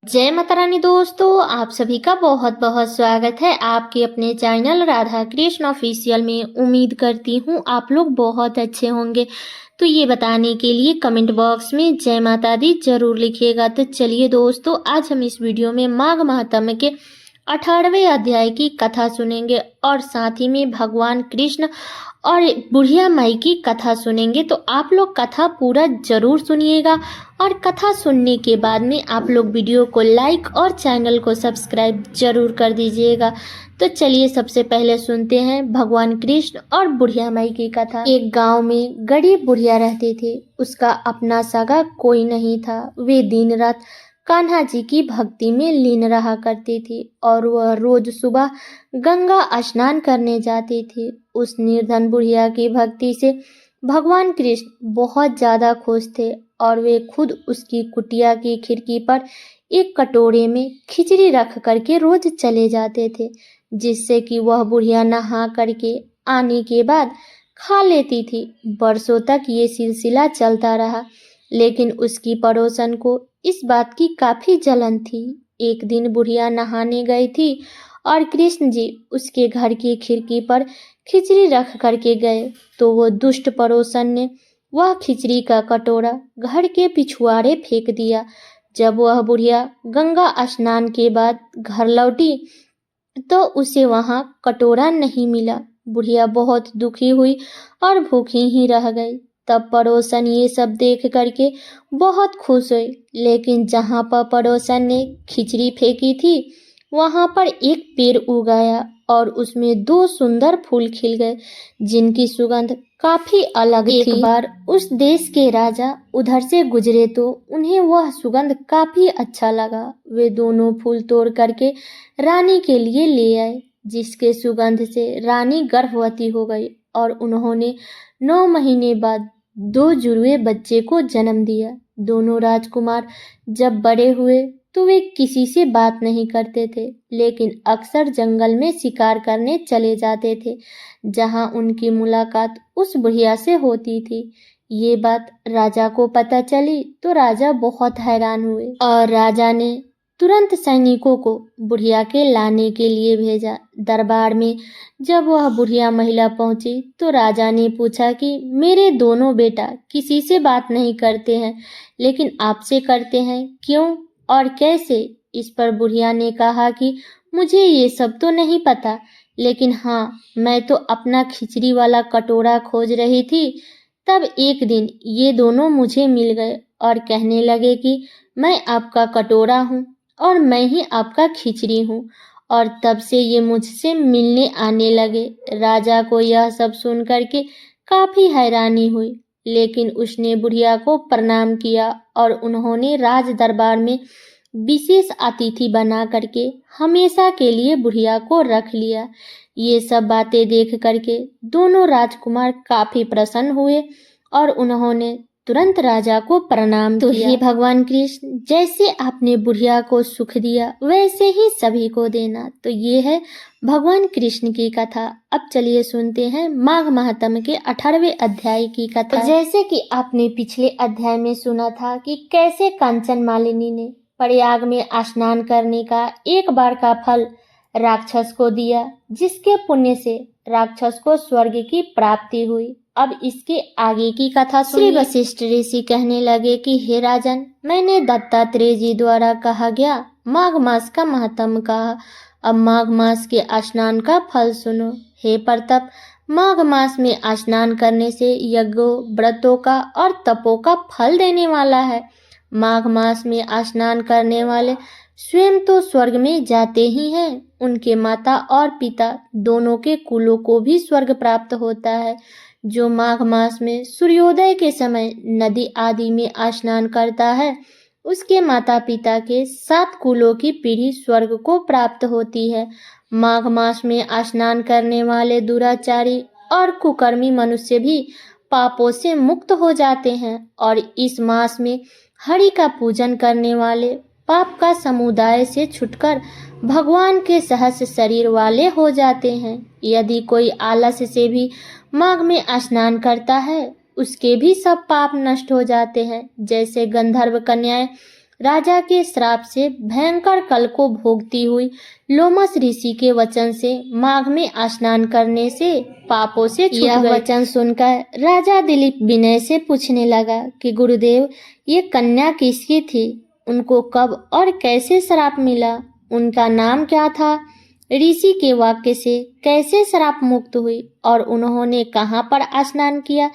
जय माता रानी दोस्तों, आप सभी का बहुत बहुत स्वागत है आपके अपने चैनल राधा कृष्ण ऑफिशियल में। उम्मीद करती हूँ आप लोग बहुत अच्छे होंगे। तो ये बताने के लिए कमेंट बॉक्स में जय माता दी जरूर लिखिएगा। तो चलिए दोस्तों, आज हम इस वीडियो में माघ महात्म्य के 18वें अध्याय की कथा सुनेंगे और साथ ही में भगवान कृष्ण और बुढ़िया माई की कथा सुनेंगे। तो आप लोग कथा पूरा जरूर सुनिएगा और कथा सुनने के बाद में आप लोग वीडियो को लाइक और चैनल को सब्सक्राइब जरूर कर दीजिएगा। तो चलिए सबसे पहले सुनते हैं भगवान कृष्ण और बुढ़िया माई की कथा। एक गांव में गरीब बुढ़िया रहते थे। उसका अपना सगा कोई नहीं था। वे दिन रात कान्हा जी की भक्ति में लीन रहा करती थी और वह रोज सुबह गंगा स्नान करने जाती थी। उस निर्धन बुढ़िया की भक्ति से भगवान कृष्ण बहुत ज्यादा खुश थे और वे खुद उसकी कुटिया की खिड़की पर एक कटोरे में खिचड़ी रख करके रोज चले जाते थे, जिससे कि वह बुढ़िया नहा करके आने के बाद खा लेती थी। बरसों तक ये सिलसिला चलता रहा, लेकिन उसकी पड़ोसन को इस बात की काफी जलन थी। एक दिन बुढ़िया नहाने गई थी और कृष्ण जी उसके घर की खिड़की पर खिचड़ी रख करके गए तो वो दुष्ट पड़ोसन ने वह खिचड़ी का कटोरा घर के पिछुआड़े फेंक दिया। जब वह बुढ़िया गंगा स्नान के बाद घर लौटी तो उसे वहां कटोरा नहीं मिला। बुढ़िया बहुत दुखी हुई और भूखी ही रह गई। तब पड़ोसन ये सब देख करके बहुत खुश हुई, लेकिन जहां पर पड़ोसन ने खिचड़ी फेंकी थी वहां पर एक पेड़ उगाया और उसमें 2 सुंदर फूल खिल गए, जिनकी सुगंध काफी अलग थी। एक बार उस देश के राजा उधर से गुजरे तो उन्हें वह सुगंध काफी अच्छा लगा। वे दोनों फूल तोड़ करके रानी के लिए ले आए, जिसके सुगंध से रानी गर्भवती हो गई और उन्होंने 9 महीने बाद 2 जुड़वे बच्चे को जन्म दिया। दोनों राजकुमार जब बड़े हुए तो वे किसी से बात नहीं करते थे, लेकिन अक्सर जंगल में शिकार करने चले जाते थे, जहां उनकी मुलाकात उस बुढ़िया से होती थी। ये बात राजा को पता चली तो राजा बहुत हैरान हुए और राजा ने तुरंत सैनिकों को बुढ़िया के लाने के लिए भेजा। दरबार में जब वह बुढ़िया महिला पहुंची तो राजा ने पूछा कि मेरे दोनों बेटा किसी से बात नहीं करते हैं, लेकिन आपसे करते हैं, क्यों और कैसे? इस पर बुढ़िया ने कहा कि मुझे ये सब तो नहीं पता, लेकिन हाँ, मैं तो अपना खिचड़ी वाला कटोरा खोज रही थी। तब एक दिन ये दोनों मुझे मिल गए और कहने लगे कि मैं आपका कटोरा हूँ और मैं ही आपका खिचड़ी हूँ, और तब से ये मुझसे मिलने आने लगे। राजा को यह सब सुन करके काफी हैरानी हुई, लेकिन उसने बुढ़िया को प्रणाम किया और उन्होंने राज दरबार में विशेष अतिथि बना करके हमेशा के लिए बुढ़िया को रख लिया। ये सब बातें देख करके दोनों राजकुमार काफी प्रसन्न हुए और उन्होंने तुरंत राजा को प्रणाम किया। हे भगवान कृष्ण, जैसे आपने बुढ़िया को सुख दिया वैसे ही सभी को देना। तो ये है भगवान कृष्ण की कथा। अब चलिए सुनते हैं माघ महात्म्य के 18वें अध्याय की कथा। जैसे कि आपने पिछले अध्याय में सुना था कि कैसे कांचन मालिनी ने प्रयाग में स्नान करने का एक बार का फल राक्षस को दिया, जिसके पुण्य से राक्षस को स्वर्ग की प्राप्ति हुई। अब इसके आगे की कथा सुनिए। श्री वशिष्ठ ऋषि कहने लगे कि हे राजन, मैंने दत्तात्रेय जी द्वारा कहा गया माघ मास का महात्म्य कहा। अब माघ मास के स्नान का फल सुनो। हे प्रताप, माघ मास में स्नान करने से यज्ञों, व्रतों का और तपों का फल देने वाला है। माघ मास में स्नान करने वाले स्वयं तो स्वर्ग में जाते ही हैं, उनके माता और पिता दोनों के कुलों को भी स्वर्ग प्राप्त होता है। जो माघ मास में सूर्योदय के समय नदी आदि में स्नान करता है, उसके माता पिता के 7 कुलों की पीढ़ी स्वर्ग को प्राप्त होती है। माघ मास में स्नान करने वाले दुराचारी और कुकर्मी मनुष्य भी पापों से मुक्त हो जाते हैं और इस मास में हरि का पूजन करने वाले पाप का समुदाय से छुटकर भगवान के सहस्र शरीर वाले हो जाते हैं। यदि कोई आलस से भी माघ में स्नान करता है, उसके भी सब पाप नष्ट हो जाते हैं। जैसे गंधर्व कन्याएं राजा के श्राप से भयंकर कल को भोगती हुई लोमस ऋषि के वचन से माघ में स्नान करने से पापों से छूट गई। यह वचन सुनकर राजा दिलीप विनय से पूछने लगा कि गुरुदेव, ये कन्या किसकी थी? उनको कब और कैसे श्राप मिला? उनका नाम क्या था? ऋषि के वाक्य से कैसे श्राप मुक्त हुई और उन्होंने कहाँ पर स्नान किया?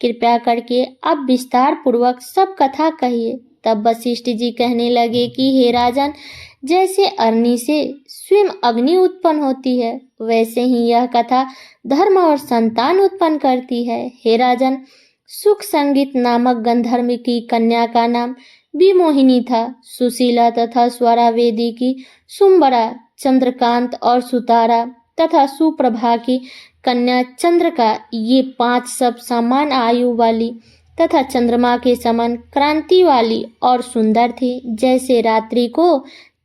कृपया करके आप विस्तार पूर्वक सब कथा कहिए। तब वशिष्ठ जी कहने लगे कि हे राजन, जैसे अग्नि से स्वयं अग्नि उत्पन्न होती है, वैसे ही यह कथा धर्म और संतान उत्पन्न करती है। हे राजन, सुख संगीत नामक गंधर्व की कन्या का नाम विमोहिनी था। सुशीला तथा स्वरावेदी की सुंबरा, चंद्रकांत और सुतारा तथा सुप्रभा की कन्या चंद्रका, ये 5 सब समान आयु वाली तथा चंद्रमा के समान क्रांति वाली और सुंदर थी। जैसे रात्रि को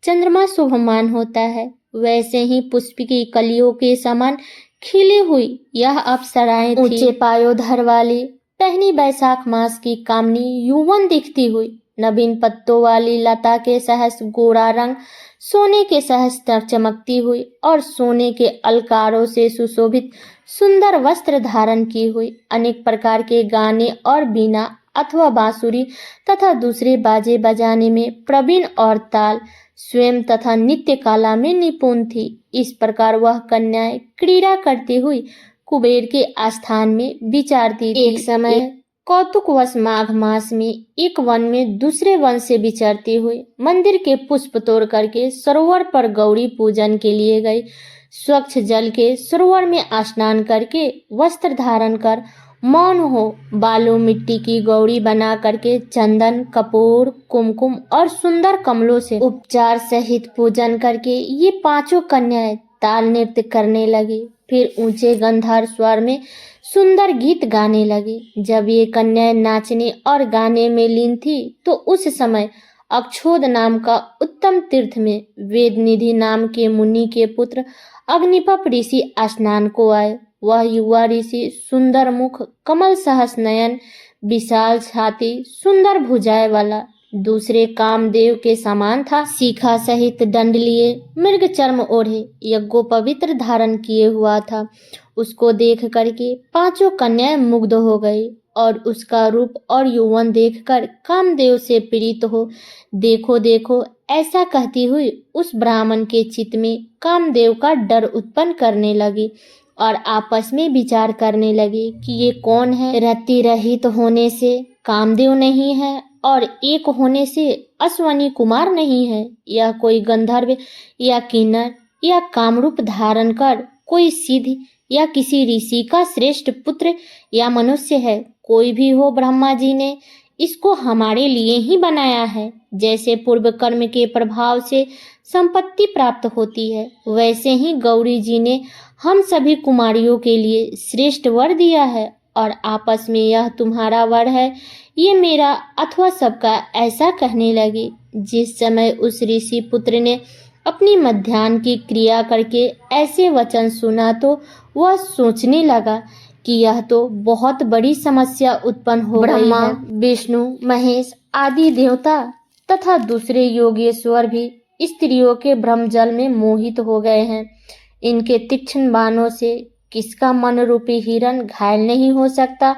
चंद्रमा शुभमान होता है, वैसे ही पुष्प की कलियों के समान खिली हुई यह अप्सराएं थी। ऊंचे पायोधर वाली, टहनी बैसाख मास की कामनी युवन दिखती हुई, नवीन पत्तों वाली लता के सहस गोरा रंग सोने के सहस चमकती हुई और सोने के अलकारों से सुशोभित सुंदर वस्त्र धारण की हुई, अनेक प्रकार के गाने और बीना अथवा बांसुरी तथा दूसरे बाजे बजाने में प्रवीण और ताल स्वयं तथा नित्य कला में निपुण थी। इस प्रकार वह कन्याएं क्रीड़ा करती हुई कुबेर के आस्थान में विचारती थी। एक समय कौतुकवश माघ मास में एक वन में दूसरे वन से विचरती हुई मंदिर के पुष्प तोड़ करके सरोवर पर गौरी पूजन के लिए गई। स्वच्छ जल के सरोवर में स्नान करके वस्त्र धारण कर मौन हो बालू मिट्टी की गौरी बना करके चंदन, कपूर, कुमकुम और सुंदर कमलों से उपचार सहित पूजन करके ये 5 कन्याएं ताल नृत्य करने लगी। फिर ऊंचे गंधर्व स्वर में सुंदर गीत गाने लगी। जब ये कन्याएं नाचने और गाने में लीन थी तो उस समय अक्षोद नाम का उत्तम तीर्थ में वेदनिधि नाम के मुनि के पुत्र अग्निपप ऋषि स्नान को आए। वह युवा ऋषि सुंदर मुख, कमल सहस नयन, विशाल छाती, सुंदर भुजाएं वाला दूसरे कामदेव के समान था। शिखा सहित दंड लिए, मृग चर्म ओढ़े, यज्ञोपवित्र धारण किए हुआ था। उसको देख करके 5 कन्याएं मुग्ध हो गई और उसका रूप और यौवन देखकर कामदेव से प्रीत हो देखो देखो ऐसा कहती हुई उस ब्राह्मण के चित्त में कामदेव का डर उत्पन्न करने लगी और आपस में विचार करने लगी कि ये कौन है। रति रहित होने से कामदेव नहीं है और एक होने से अश्वनी कुमार नहीं है। यह कोई गंधर्व या किन्नर या कामरूप धारण कर कोई सिद्ध या किसी ऋषि का श्रेष्ठ पुत्र या मनुष्य है। कोई भी हो, ब्रह्मा जी ने इसको हमारे लिए ही बनाया है। जैसे पूर्व कर्म के प्रभाव से संपत्ति प्राप्त होती है, वैसे ही गौरी जी ने हम सभी कुमारियों के लिए श्रेष्ठ वर दिया है और आपस में यह तुम्हारा वर है, ये मेरा अथवा सबका, ऐसा कहने लगी। जिस समय उस ऋषि पुत्र ने अपनी मध्याह्न की क्रिया करके ऐसे वचन सुना तो वह सोचने लगा कि यह तो बहुत बड़ी समस्या उत्पन्न हो गई है। ब्रह्मा, विष्णु, महेश आदि देवता तथा दूसरे योगेश्वर भी स्त्रियों के ब्रह्मजल में मोहित हो गए हैं। इनके तीक्ष्ण बाणों से किसका मन रूपी हिरण घायल नहीं हो सकता।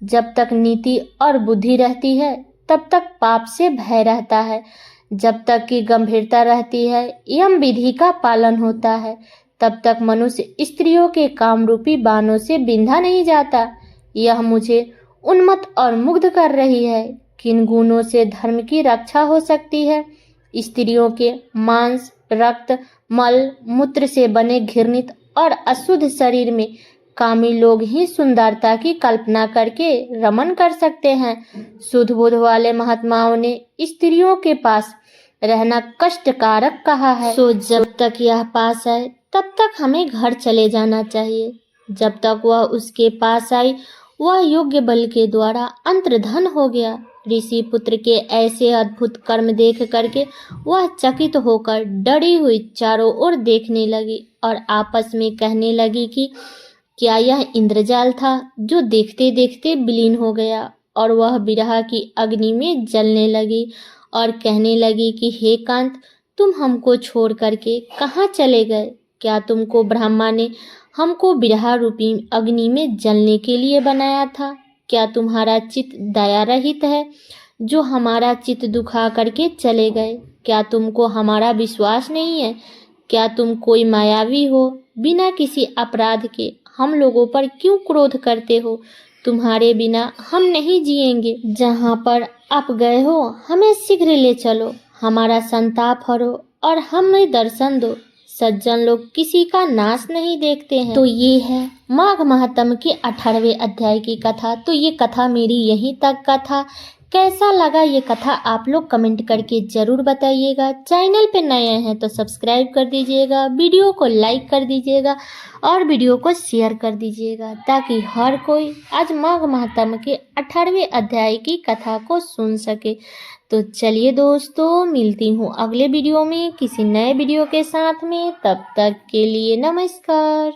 जब तक नीति और बुद्धि रहती है तब तक पाप से भय रहता है। जब तक की गंभीरता रहती है, यम विधि का पालन होता है, तब तक मनुष्य स्त्रियों के काम रूपी बाणों से बिंधा नहीं जाता। यह मुझे उन्मत्त और मुग्ध कर रही है। किन गुणों से धर्म की रक्षा हो सकती है? स्त्रियों के मांस, रक्त, मल, मूत्र से बने घृणित और अशुद्ध शरीर में कामी लोग ही सुंदरता की कल्पना करके रमन कर सकते हैं। शुद्ध बुद्ध वाले महात्माओं ने स्त्रियों के पास रहना कष्टकारक कहा है। सो जब तक यह पास है तब तक हमें घर चले जाना चाहिए। जब तक वह उसके पास आई, वह योग्य बल के द्वारा अंतर्धन हो गया। ऋषि पुत्र के ऐसे अद्भुत कर्म देख करके वह चकित होकर डरी हुई चारों ओर देखने लगी और आपस में कहने लगी कि क्या यह इंद्रजाल था जो देखते देखते विलीन हो गया और वह विरह की अग्नि में जलने लगी और कहने लगी कि हे कांत, तुम हमको छोड़ करके कहाँ चले गए? क्या तुमको ब्रह्मा ने हमको बिरहा रूपी अग्नि में जलने के लिए बनाया था? क्या तुम्हारा चित्त दया रहित है जो हमारा चित्त दुखा करके चले गए? क्या तुमको हमारा विश्वास नहीं है? क्या तुम कोई मायावी हो? बिना किसी अपराध के हम लोगों पर क्यों क्रोध करते हो? तुम्हारे बिना हम नहीं जिएंगे। जहाँ पर आप गए हो हमें शीघ्र ले चलो, हमारा संताप हरो और हमें दर्शन दो। सज्जन लोग किसी का नाश नहीं देखते हैं। तो ये है माघ महात्म के 18वें अध्याय की कथा। तो ये कथा मेरी यहीं तक का था। कैसा लगा ये कथा आप लोग कमेंट करके ज़रूर बताइएगा। चैनल पे नए हैं तो सब्सक्राइब कर दीजिएगा, वीडियो को लाइक कर दीजिएगा और वीडियो को शेयर कर दीजिएगा ताकि हर कोई आज माघ महात्म के 18वें अध्याय की कथा को सुन सके। तो चलिए दोस्तों, मिलती हूँ अगले वीडियो में किसी नए वीडियो के साथ में। तब तक के लिए नमस्कार।